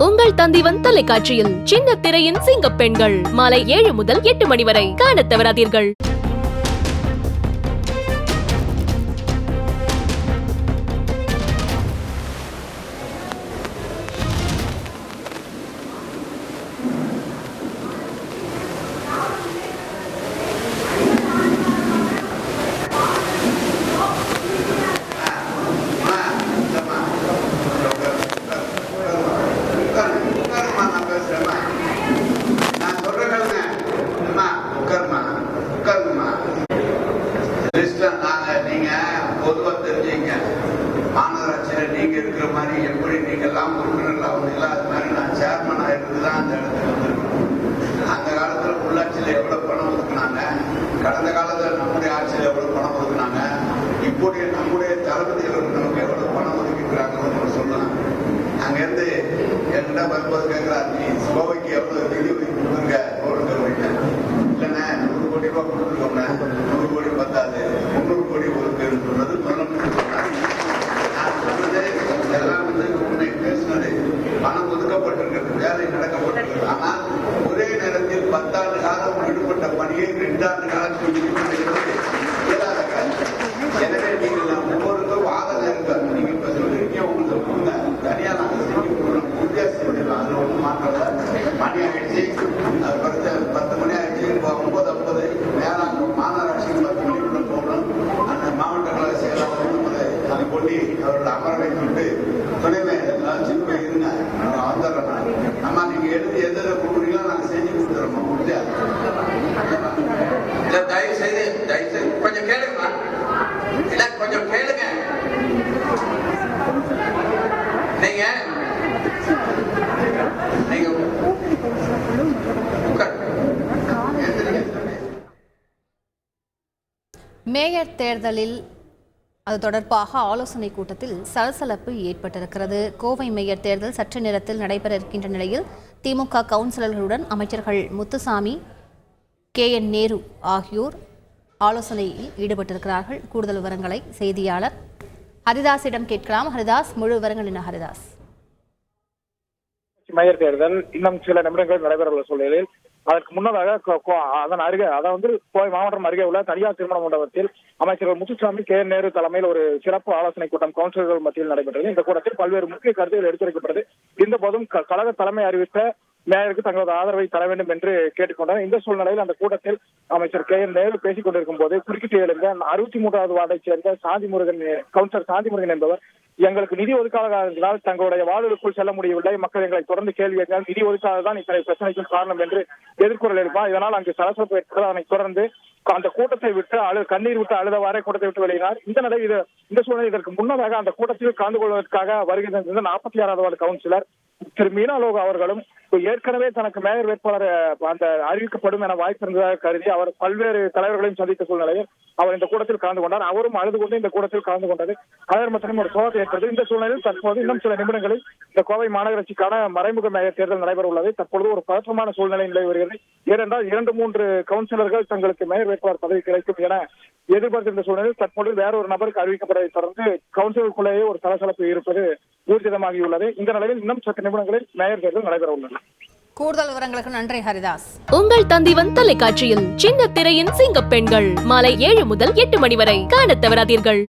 உங்கள் தந்திவன் தொலைக்காட்சியில் சின்ன திரையின் சிங்கப் பெண்கள் மாலை 7 முதல் 8 மணி வரை காணத் தவறாதீர்கள். பொதுவாக தெரிஞ்சுங்க, மாநகராட்சியில் நீங்க இருக்கிற மாதிரி எப்படி நீங்க எல்லாம் உறுப்பினர்கள் அவங்க இல்லாத மாதிரி நான் சேர்மனா இருந்துதான் அந்த இடத்துக்கு வந்திருக்கேன். அந்த காலத்துல உள்ளாட்சியில எவ்வளவு பணம் ஒதுக்குனாங்க, கடந்த காலத்துல நம்முடைய ஆட்சியில் எவ்வளவு பணம் ஒதுக்குனாங்க, இப்போதைய நம்முடைய தளபதிகள் நமக்கு எவ்வளவு பணம் ஒதுக்கிக்கிறாங்கன்னு சொல்லலாம். அங்க இருந்து என்கிட்ட வரும்போது கேட்கிறாரு, நீ கோவைக்கு எவ்வளவு நிதி ஒதுக்கி கொடுத்துருங்க ரோடு இல்லைன்னா 100 கோடி ரூபாய் கொடுத்துருக்கோம்னா 100 கோடி பத்தாது, 300 கோடி ஒதுக்குன்னு சொன்னது முதலமைச்சர் சொன்னார். நான் சொன்னது எல்லாம் உண்மை பேசினது. பணம் ஒதுக்கப்பட்டிருக்கிறது, வேலை நடக்கப்பட்டிருக்கிறது. ஆனால் ஒரே நேரத்தில் 10 ஆண்டு காலம் ஈடுபட்ட பணியை 2 ஆண்டு காலத்தில் இயலாத காரியம். எனவே நீங்கள் ஒவ்வொருக்கும் வாதம் இருக்காது. நீங்க இப்ப சொல்லிருக்கீங்க, உங்களுக்கு தனியாக நாங்கள் செஞ்சு கொடுக்குறோம், உறுதியாக செஞ்சிடலாம். அதில் ஒன்றும் மாற்றல. மணி ஆகிடுச்சு, அது படுத்த 10 மணி ஆகிடுச்சு. 9:50 மேலாங்க மாநகராட்சிக்கு 10 மணிக்குள்ள போகணும். அந்த மாவட்ட கழக செயலாளர் அதை கொண்டு அவரோட அமர வைத்துவிட்டு துணைவேந்தர் எல்லாம் சின்ன இருங்க, நாங்கள் வந்துடுறோம். நம்ம நீங்க எடுத்து எந்த கொடுக்குறீங்களோ நாங்கள் செஞ்சு கொடுத்துறோம். உறுதியா தயவு செய்து கொஞ்சம் கேளுங்க, கொஞ்சம் கேளுங்க. நீங்க மேயர் தேர்தலில் அது தொடர்பாக ஆலோசனை கூட்டத்தில் சலசலப்பு ஏற்பட்டிருக்கிறது. கோவை மேயர் தேர்தல் சற்று நேரத்தில் நடைபெற இருக்கின்ற நிலையில் திமுக கவுன்சிலர்களுடன் அமைச்சர்கள் முத்துசாமி, KN நேரு ஆகியோர் ஆலோசனையில் ஈடுபட்டிருக்கிறார்கள். கூடுதல் விவரங்களை செய்தியாளர் ஹரிதாஸிடம் கேட்கலாம். ஹரிதாஸ், முழு விவரங்கள் என்ன? ஹரிதாஸ், மேயர் தேர்தல் இன்னும் சில நிமிடங்கள் நடைபெறவுள்ள சூழலில் அதற்கு முன்னதாக அதன் அருகே, அதாவது கோவை மாவட்டம் அருகே உள்ள தனியார் திருமண மண்டபத்தில் அமைச்சர்கள் முத்துசாமி, KN நேரு தலைமையில் ஒரு சிறப்பு ஆலோசனை கூட்டம் கவுன்சிலர்கள் மத்தியில் நடைபெற்றது. இந்த கூட்டத்தில் பல்வேறு முக்கிய கருத்துக்கள் எடுத்துரைக்கப்பட்டது. இந்த போதும் கழக தலைமை அறிவித்த மேயருக்கு தங்களது ஆதரவை தர வேண்டும் என்று கேட்டுக்கொண்டார். இந்த சூழ்நிலையில் அந்த கூட்டத்தில் அமைச்சர் KN நேரு பேசிக் கொண்டிருக்கும் போது குறுக்கிட்டு எழுந்த 63வது வார்டைச் சேர்ந்த கவுன்சிலர் சாந்திமுருகன் என்பவர், எங்களுக்கு நிதி ஒதுக்காததால் தங்களுடைய வாழ்வுக்குள் செல்ல முடியவில்லை, மக்கள் எங்களை தொடர்ந்து கேள்வி கேட்டால் நிதி ஒதுக்காததான் இத்தனை பிரச்சனைக்கும் காரணம் என்று எதிர்குரல் எழுப்பார். இதனால் அங்கு சலசலப்பு ஏற்பட்டது. அதனைத் தொடர்ந்து அந்த கூட்டத்தை விட்டு கண்ணீர் விட்டு அழுதவாறே கூட்டத்தை விட்டு வெளியினார். இந்த சூழ்நிலை இதற்கு முன்னதாக அந்த கூட்டத்தில் கலந்து கொள்வதற்காக வருகை தந்திருந்த 46வது வார்டு கவுன்சிலர் திரு மீனாலோக அவர்களும் ஏற்கனவே தனக்கு மேயர் வேட்பாளர் அந்த அறிவிக்கப்படும் என வாய்ப்பு இருந்ததாக கருதி அவர் பல்வேறு தலைவர்களையும் சந்தித்த சூழ்நிலையில் அவர் இந்த கூட்டத்தில் கலந்து கொண்டார். அவரும் அழுது கொண்டு இந்த கூட்டத்தில் கலந்து கொண்டது அதன் மற்றும் ஒரு சோகத்தை ஏற்பட்டது. இந்த சூழ்நிலையில் தற்போது இன்னும் சில நிமிடங்களில் இந்த கோவை மாநகராட்சிக்கான மறைமுக மேயர் தேர்தல் நடைபெற உள்ளது. தற்பொழுது ஒரு பதற்றமான சூழ்நிலை நிலவி வருகிறது. ஏனென்றால் 2-3 கவுன்சிலர்கள் தங்களுக்கு மேயர் வேட்பாளர் பதவி கிடைக்கும் என எதிர்பார்த்திருந்த சூழ்நிலையில் தற்போது வேறொரு நபருக்கு அறிவிக்கப்பட்டதை தொடர்ந்து கவுன்சிலருக்குள்ளேயே ஒரு சலசலப்பு இருப்பது ஊர்ஜிதமாகியுள்ளது. இந்த நிலையில் இன்னும் சற்று நிமிடங்களில் மேயர் தேர்தல் நடைபெற உள்ளது. கூடுதல் விவரங்களுக்கு நன்றி ஹரிதாஸ். உங்கள் தந்திவன் தொலைக்காட்சியில் சின்ன திரையின் சிங்கப் பெண்கள் மாலை 7 முதல் 8 மணி வரை காணத் தவறாதீர்கள்.